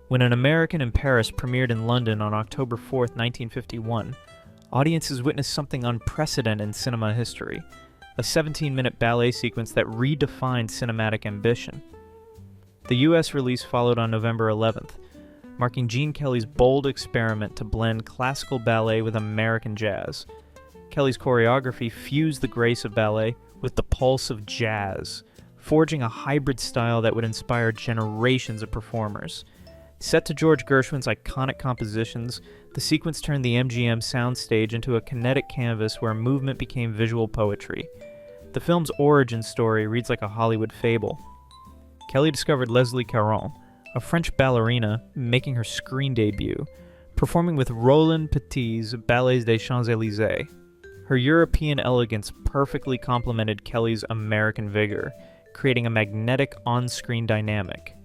When An American in Paris premiered in London on October 4th, 1951, audiences witnessed something unprecedented in cinema history, a 17-minute ballet sequence that redefined cinematic ambition. The US release followed on November 11th, marking Gene Kelly's bold experiment to blend classical ballet with American jazz. Kelly's choreography fused the grace of ballet with the pulse of jazz, forging a hybrid style that would inspire generations of performers. Set to George Gershwin's iconic compositions, the sequence turned the MGM soundstage into a kinetic canvas where movement became visual poetry. The film's origin story reads like a Hollywood fable. Kelly discovered Leslie Caron, a French ballerina making her screen debut, performing with Roland Petit's Ballets des Champs-Élysées. Her European elegance perfectly complemented Kelly's American vigor, creating a magnetic on-screen dynamic.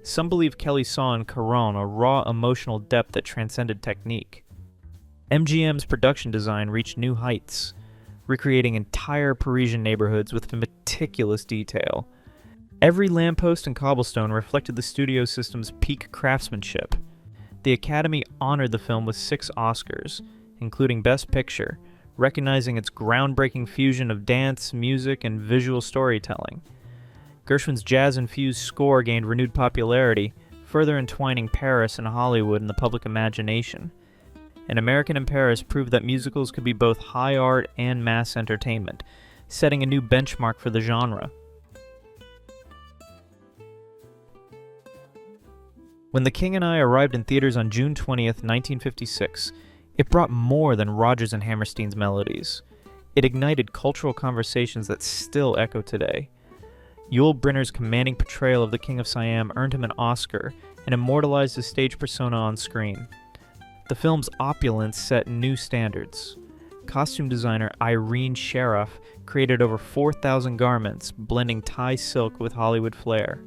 Some believe Kelly saw in Caron a raw emotional depth that transcended technique. MGM's production design reached new heights, recreating entire Parisian neighborhoods with meticulous detail. Every lamppost and cobblestone reflected the studio system's peak craftsmanship. The Academy honored the film with 6 Oscars, including Best Picture, recognizing its groundbreaking fusion of dance, music, and visual storytelling. Gershwin's jazz-infused score gained renewed popularity, further entwining Paris and Hollywood in the public imagination. An American in Paris proved that musicals could be both high art and mass entertainment, setting a new benchmark for the genre. When The King and I arrived in theaters on June 20th, 1956, it brought more than Rodgers and Hammerstein's melodies. It ignited cultural conversations that still echo today. Yul Brynner's commanding portrayal of the King of Siam earned him an Oscar and immortalized his stage persona on screen. The film's opulence set new standards. Costume designer Irene Sharaff created over 4,000 garments, blending Thai silk with Hollywood flair.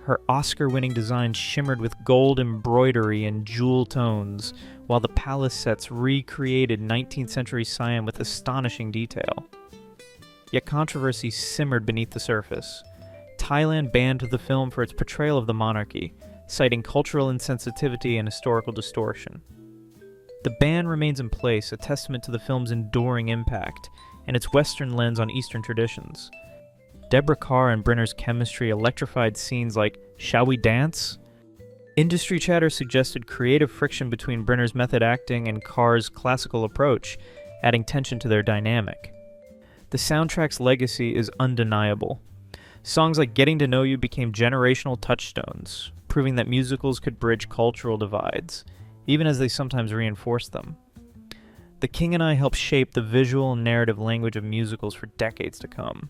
Her Oscar-winning design shimmered with gold embroidery and jewel tones, while the palace sets recreated 19th century Siam with astonishing detail. Yet controversy simmered beneath the surface. Thailand banned the film for its portrayal of the monarchy, citing cultural insensitivity and historical distortion. The ban remains in place, a testament to the film's enduring impact and its Western lens on Eastern traditions. Deborah Carr and Brynner's chemistry electrified scenes like "Shall We Dance?" Industry chatter suggested creative friction between Brynner's method acting and Carr's classical approach, adding tension to their dynamic. The soundtrack's legacy is undeniable. Songs like Getting to Know You became generational touchstones, proving that musicals could bridge cultural divides, even as they sometimes reinforced them. The King and I helped shape the visual and narrative language of musicals for decades to come.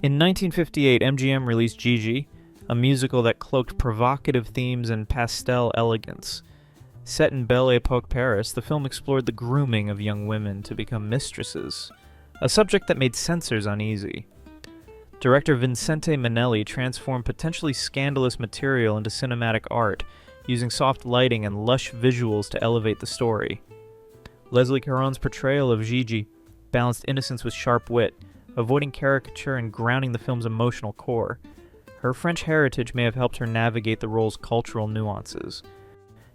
In 1958, MGM released Gigi, a musical that cloaked provocative themes and pastel elegance. Set in Belle Epoque Paris, the film explored the grooming of young women to become mistresses, a subject that made censors uneasy. Director Vincente Minnelli transformed potentially scandalous material into cinematic art, using soft lighting and lush visuals to elevate the story. Leslie Caron's portrayal of Gigi balanced innocence with sharp wit, avoiding caricature and grounding the film's emotional core. Her French heritage may have helped her navigate the role's cultural nuances.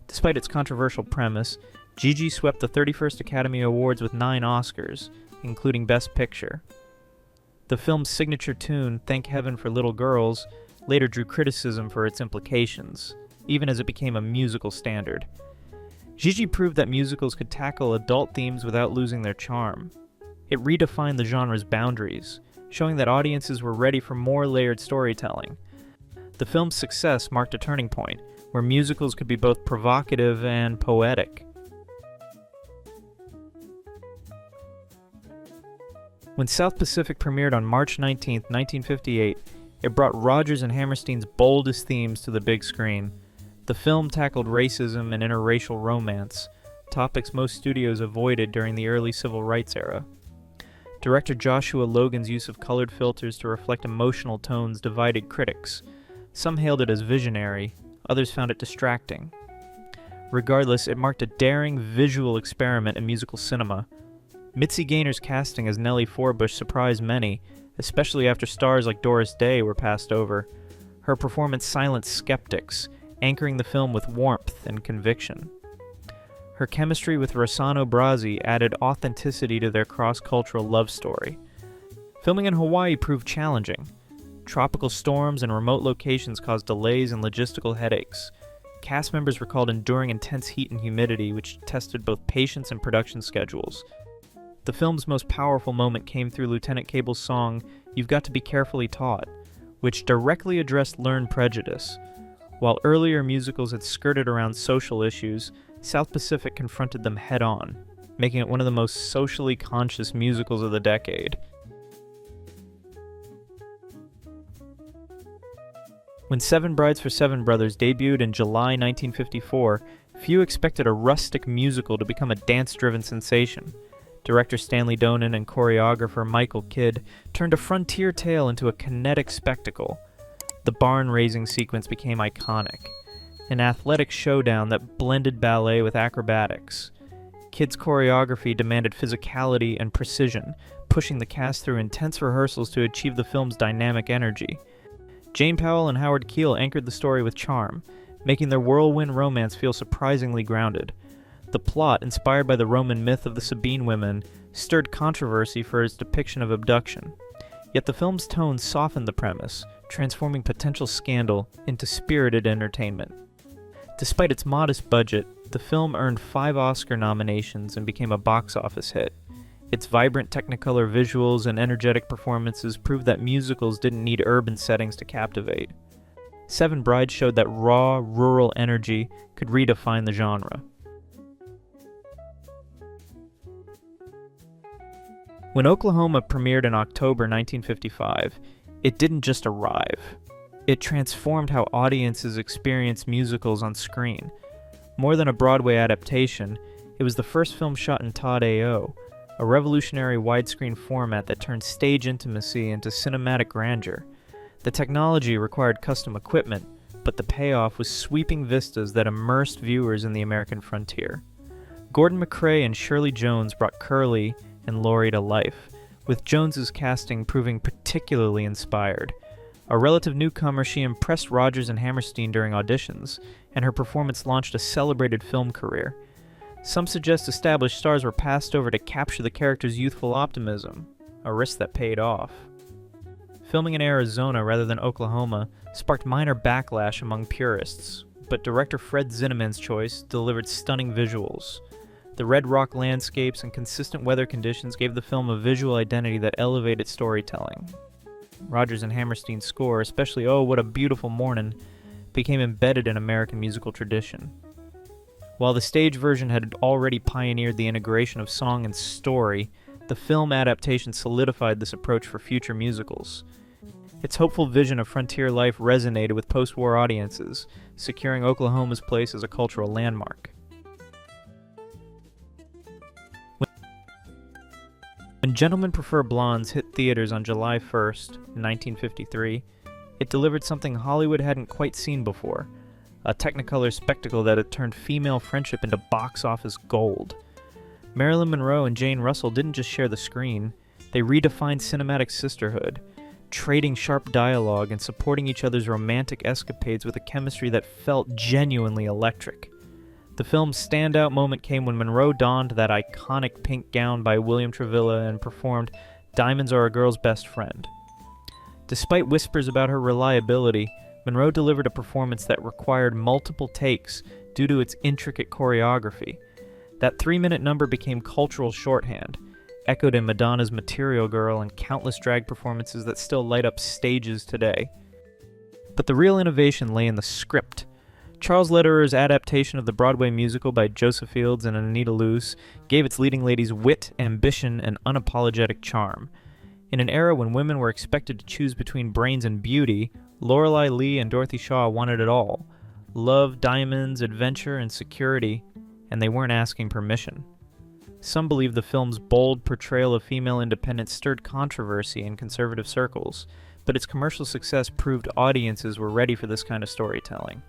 Despite its controversial premise, Gigi swept the 31st Academy Awards with 9 Oscars, including Best Picture. The film's signature tune, Thank Heaven for Little Girls, later drew criticism for its implications, even as it became a musical standard. Gigi proved that musicals could tackle adult themes without losing their charm. It redefined the genre's boundaries, showing that audiences were ready for more layered storytelling. The film's success marked a turning point, where musicals could be both provocative and poetic. When South Pacific premiered on March 19, 1958, it brought Rodgers and Hammerstein's boldest themes to the big screen. The film tackled racism and interracial romance, topics most studios avoided during the early civil rights era. Director Joshua Logan's use of colored filters to reflect emotional tones divided critics. Some hailed it as visionary, others found it distracting. Regardless, it marked a daring visual experiment in musical cinema. Mitzi Gaynor's casting as Nellie Forbush surprised many, especially after stars like Doris Day were passed over. Her performance silenced skeptics, anchoring the film with warmth and conviction. Her chemistry with Rossano Brazzi added authenticity to their cross-cultural love story. Filming in Hawaii proved challenging. Tropical storms and remote locations caused delays and logistical headaches. Cast members recalled enduring intense heat and humidity, which tested both patience and production schedules. The film's most powerful moment came through Lieutenant Cable's song, "You've Got to Be Carefully Taught," which directly addressed learned prejudice. While earlier musicals had skirted around social issues, South Pacific confronted them head-on, making it one of the most socially conscious musicals of the decade. When Seven Brides for Seven Brothers debuted in July 1954, few expected a rustic musical to become a dance-driven sensation. Director Stanley Donen and choreographer Michael Kidd turned a frontier tale into a kinetic spectacle. The barn-raising sequence became iconic, an athletic showdown that blended ballet with acrobatics. Kidd's choreography demanded physicality and precision, pushing the cast through intense rehearsals to achieve the film's dynamic energy. Jane Powell and Howard Keel anchored the story with charm, making their whirlwind romance feel surprisingly grounded. The plot, inspired by the Roman myth of the Sabine women, stirred controversy for its depiction of abduction. Yet the film's tone softened the premise, transforming potential scandal into spirited entertainment. Despite its modest budget, the film earned 5 Oscar nominations and became a box office hit. Its vibrant Technicolor visuals and energetic performances proved that musicals didn't need urban settings to captivate. Seven Brides showed that raw, rural energy could redefine the genre. When Oklahoma premiered in October 1955, it didn't just arrive. It transformed how audiences experience musicals on screen. More than a Broadway adaptation, it was the first film shot in Todd AO, a revolutionary widescreen format that turned stage intimacy into cinematic grandeur. The technology required custom equipment, but the payoff was sweeping vistas that immersed viewers in the American frontier. Gordon McCrae and Shirley Jones brought Curly and Laurie to life, with Jones's casting proving particularly inspired. A relative newcomer, she impressed Rodgers and Hammerstein during auditions, and her performance launched a celebrated film career. Some suggest established stars were passed over to capture the character's youthful optimism, a risk that paid off. Filming in Arizona rather than Oklahoma sparked minor backlash among purists, but director Fred Zinnemann's choice delivered stunning visuals. The red rock landscapes and consistent weather conditions gave the film a visual identity that elevated storytelling. Rodgers and Hammerstein's score, especially "Oh, What a Beautiful Mornin'," became embedded in American musical tradition. While the stage version had already pioneered the integration of song and story, the film adaptation solidified this approach for future musicals. Its hopeful vision of frontier life resonated with post-war audiences, securing Oklahoma's place as a cultural landmark. When Gentlemen Prefer Blondes hit theaters on July 1st, 1953, it delivered something Hollywood hadn't quite seen before, a Technicolor spectacle that had turned female friendship into box office gold. Marilyn Monroe and Jane Russell didn't just share the screen, they redefined cinematic sisterhood, trading sharp dialogue and supporting each other's romantic escapades with a chemistry that felt genuinely electric. The film's standout moment came when Monroe donned that iconic pink gown by William Travilla and performed "Diamonds Are a Girl's Best Friend." Despite whispers about her reliability, Monroe delivered a performance that required multiple takes due to its intricate choreography. That 3-minute number became cultural shorthand, echoed in Madonna's Material Girl and countless drag performances that still light up stages today. But the real innovation lay in the script. Charles Lederer's adaptation of the Broadway musical by Joseph Fields and Anita Loos gave its leading ladies wit, ambition, and unapologetic charm. In an era when women were expected to choose between brains and beauty, Lorelei Lee and Dorothy Shaw wanted it all: love, diamonds, adventure, and security, and they weren't asking permission. Some believe the film's bold portrayal of female independence stirred controversy in conservative circles, but its commercial success proved audiences were ready for this kind of storytelling.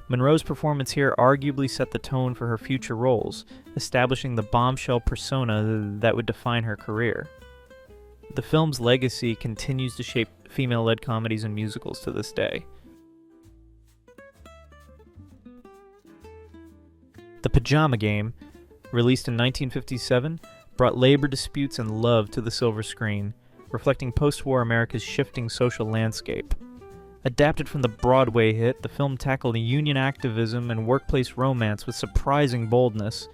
Monroe's performance here arguably set the tone for her future roles, establishing the bombshell persona that would define her career. The film's legacy continues to shape female-led comedies and musicals to this day. The Pajama Game, released in 1957, brought labor disputes and love to the silver screen, reflecting post-war America's shifting social landscape. Adapted from the Broadway hit, the film tackled union activism and workplace romance with surprising boldness.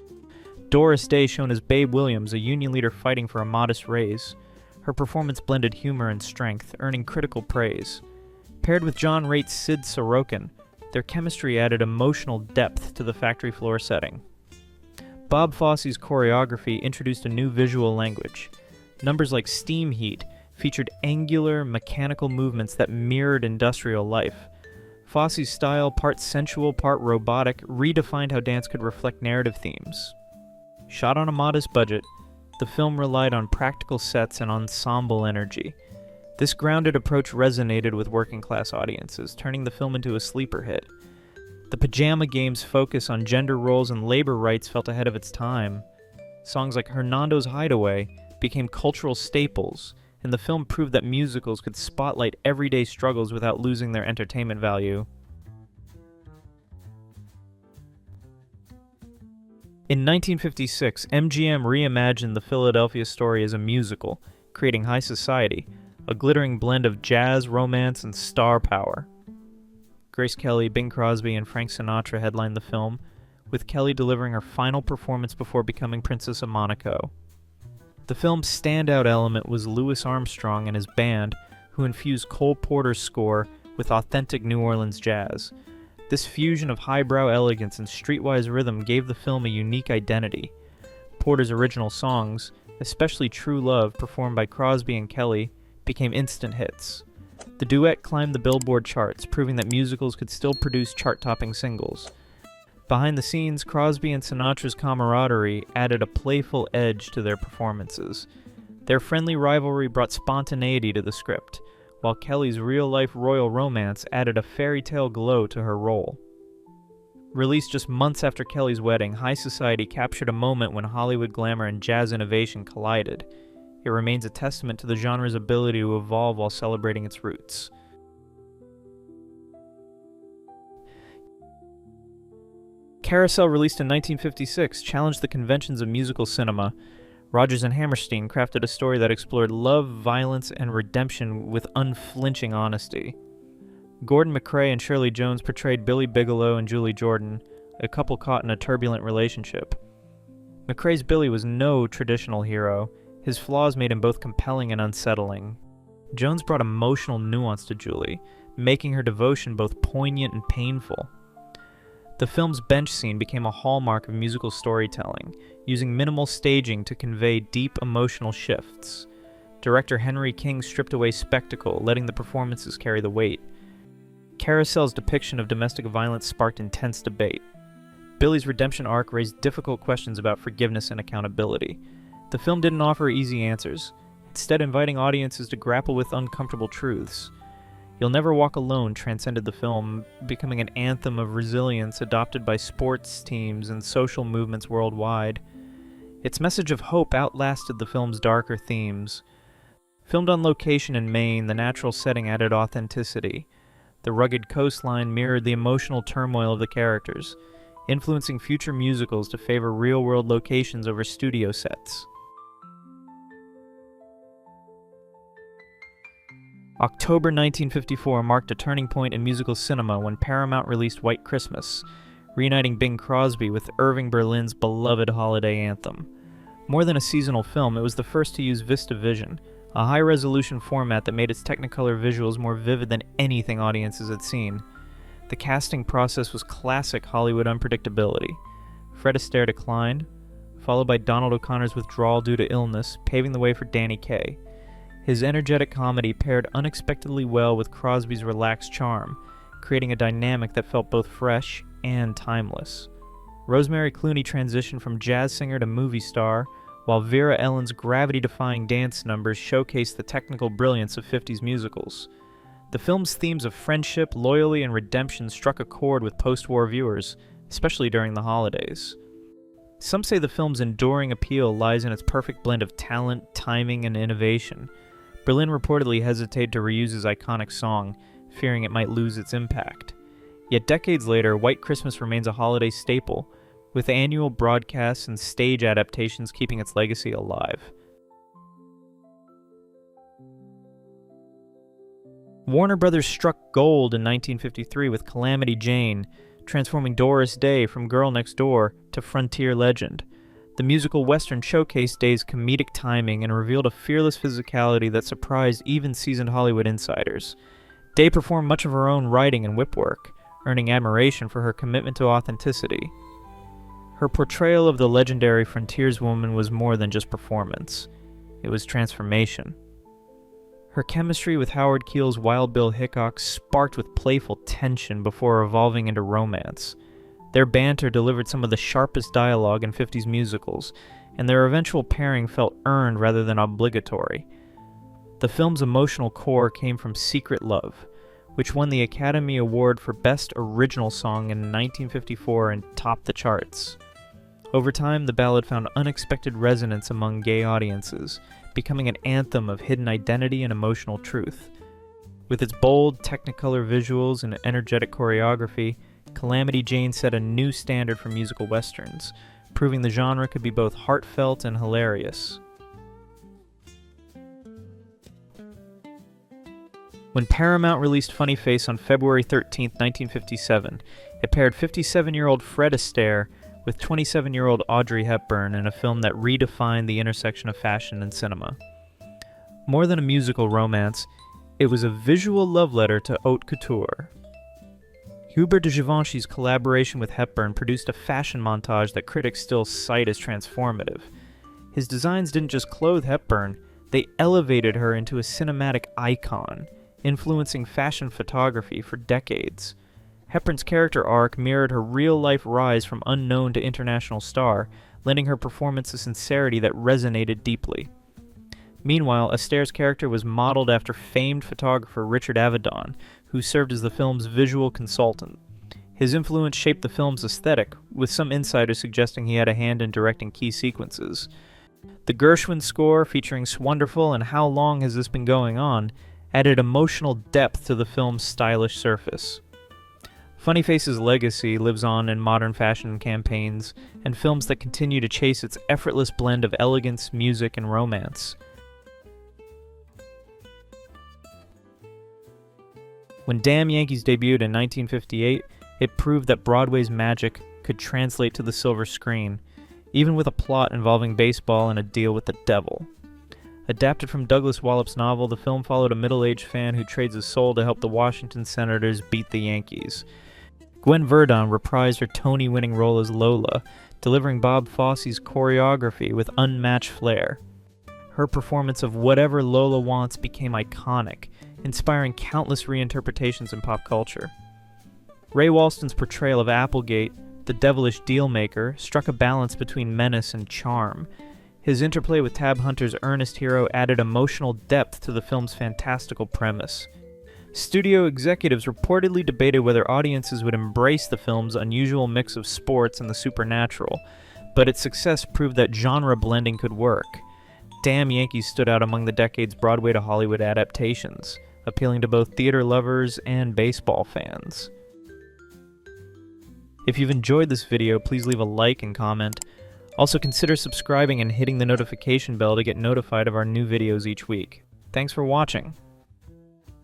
Doris Day shone as Babe Williams, a union leader fighting for a modest raise. Her performance blended humor and strength, earning critical praise. Paired with John Rait's Sid Sorokin, their chemistry added emotional depth to the factory floor setting. Bob Fosse's choreography introduced a new visual language. Numbers like Steam Heat featured angular, mechanical movements that mirrored industrial life. Fosse's style, part sensual, part robotic, redefined how dance could reflect narrative themes. Shot on a modest budget, the film relied on practical sets and ensemble energy. This grounded approach resonated with working-class audiences, turning the film into a sleeper hit. The Pajama Game's focus on gender roles and labor rights felt ahead of its time. Songs like Hernando's Hideaway became cultural staples, and the film proved that musicals could spotlight everyday struggles without losing their entertainment value. In 1956, MGM reimagined the Philadelphia story as a musical, creating High Society, a glittering blend of jazz, romance, and star power. Grace Kelly, Bing Crosby, and Frank Sinatra headlined the film, with Kelly delivering her final performance before becoming Princess of Monaco. The film's standout element was Louis Armstrong and his band, who infused Cole Porter's score with authentic New Orleans jazz. This fusion of highbrow elegance and streetwise rhythm gave the film a unique identity. Porter's original songs, especially True Love, performed by Crosby and Kelly, became instant hits. The duet climbed the Billboard charts, proving that musicals could still produce chart-topping singles. Behind the scenes, Crosby and Sinatra's camaraderie added a playful edge to their performances. Their friendly rivalry brought spontaneity to the script, while Kelly's real-life royal romance added a fairy tale glow to her role. Released just months after Kelly's wedding, High Society captured a moment when Hollywood glamour and jazz innovation collided. It remains a testament to the genre's ability to evolve while celebrating its roots. Carousel, released in 1956, challenged the conventions of musical cinema. Rodgers and Hammerstein crafted a story that explored love, violence, and redemption with unflinching honesty. Gordon MacRae and Shirley Jones portrayed Billy Bigelow and Julie Jordan, a couple caught in a turbulent relationship. MacRae's Billy was no traditional hero. His flaws made him both compelling and unsettling. Jones brought emotional nuance to Julie, making her devotion both poignant and painful. The film's bench scene became a hallmark of musical storytelling, using minimal staging to convey deep emotional shifts. Director Henry King stripped away spectacle, letting the performances carry the weight. Carousel's depiction of domestic violence sparked intense debate. Billy's redemption arc raised difficult questions about forgiveness and accountability. The film didn't offer easy answers, instead inviting audiences to grapple with uncomfortable truths. You'll Never Walk Alone transcended the film, becoming an anthem of resilience adopted by sports teams and social movements worldwide. Its message of hope outlasted the film's darker themes. Filmed on location in Maine, the natural setting added authenticity. The rugged coastline mirrored the emotional turmoil of the characters, influencing future musicals to favor real-world locations over studio sets. October 1954 marked a turning point in musical cinema when Paramount released White Christmas, reuniting Bing Crosby with Irving Berlin's beloved holiday anthem. More than a seasonal film, it was the first to use VistaVision, a high-resolution format that made its Technicolor visuals more vivid than anything audiences had seen. The casting process was classic Hollywood unpredictability. Fred Astaire declined, followed by Donald O'Connor's withdrawal due to illness, paving the way for Danny Kaye. His energetic comedy paired unexpectedly well with Crosby's relaxed charm, creating a dynamic that felt both fresh and timeless. Rosemary Clooney transitioned from jazz singer to movie star, while Vera Ellen's gravity-defying dance numbers showcased the technical brilliance of 50s musicals. The film's themes of friendship, loyalty, and redemption struck a chord with post-war viewers, especially during the holidays. Some say the film's enduring appeal lies in its perfect blend of talent, timing, and innovation. Berlin reportedly hesitated to reuse his iconic song, fearing it might lose its impact. Yet decades later, White Christmas remains a holiday staple, with annual broadcasts and stage adaptations keeping its legacy alive. Warner Brothers struck gold in 1953 with Calamity Jane, transforming Doris Day from Girl Next Door to frontier legend. The musical Western showcased Day's comedic timing and revealed a fearless physicality that surprised even seasoned Hollywood insiders. Day performed much of her own writing and whip work, earning admiration for her commitment to authenticity. Her portrayal of the legendary frontierswoman was more than just performance. It was transformation. Her chemistry with Howard Keel's Wild Bill Hickok sparked with playful tension before evolving into romance. Their banter delivered some of the sharpest dialogue in 50s musicals, and their eventual pairing felt earned rather than obligatory. The film's emotional core came from Secret Love, which won the Academy Award for Best Original Song in 1954 and topped the charts. Over time, the ballad found unexpected resonance among gay audiences, becoming an anthem of hidden identity and emotional truth. With its bold, technicolor visuals and energetic choreography, Calamity Jane set a new standard for musical westerns, proving the genre could be both heartfelt and hilarious. When Paramount released Funny Face on February 13, 1957, it paired 57-year-old Fred Astaire with 27-year-old Audrey Hepburn in a film that redefined the intersection of fashion and cinema. More than a musical romance, it was a visual love letter to haute couture. Hubert de Givenchy's collaboration with Hepburn produced a fashion montage that critics still cite as transformative. His designs didn't just clothe Hepburn, they elevated her into a cinematic icon, influencing fashion photography for decades. Hepburn's character arc mirrored her real-life rise from unknown to international star, lending her performance a sincerity that resonated deeply. Meanwhile, Astaire's character was modeled after famed photographer Richard Avedon, who served as the film's visual consultant. His influence shaped the film's aesthetic, with some insiders suggesting he had a hand in directing key sequences. The Gershwin score, featuring Swonderful and How Long Has This Been Going On, added emotional depth to the film's stylish surface. Funny Face's legacy lives on in modern fashion campaigns and films that continue to chase its effortless blend of elegance, music, and romance. When Damn Yankees debuted in 1958, it proved that Broadway's magic could translate to the silver screen, even with a plot involving baseball and a deal with the devil. Adapted from Douglas Wallop's novel, the film followed a middle-aged fan who trades his soul to help the Washington Senators beat the Yankees. Gwen Verdon reprised her Tony-winning role as Lola, delivering Bob Fosse's choreography with unmatched flair. Her performance of Whatever Lola Wants became iconic, inspiring countless reinterpretations in pop culture. Ray Walston's portrayal of Applegate, the devilish dealmaker, struck a balance between menace and charm. His interplay with Tab Hunter's earnest hero added emotional depth to the film's fantastical premise. Studio executives reportedly debated whether audiences would embrace the film's unusual mix of sports and the supernatural, but its success proved that genre blending could work. Damn Yankees stood out among the decade's Broadway to Hollywood adaptations, appealing to both theater lovers and baseball fans. If you've enjoyed this video, please leave a like and comment. Also consider subscribing and hitting the notification bell to get notified of our new videos each week. Thanks for watching.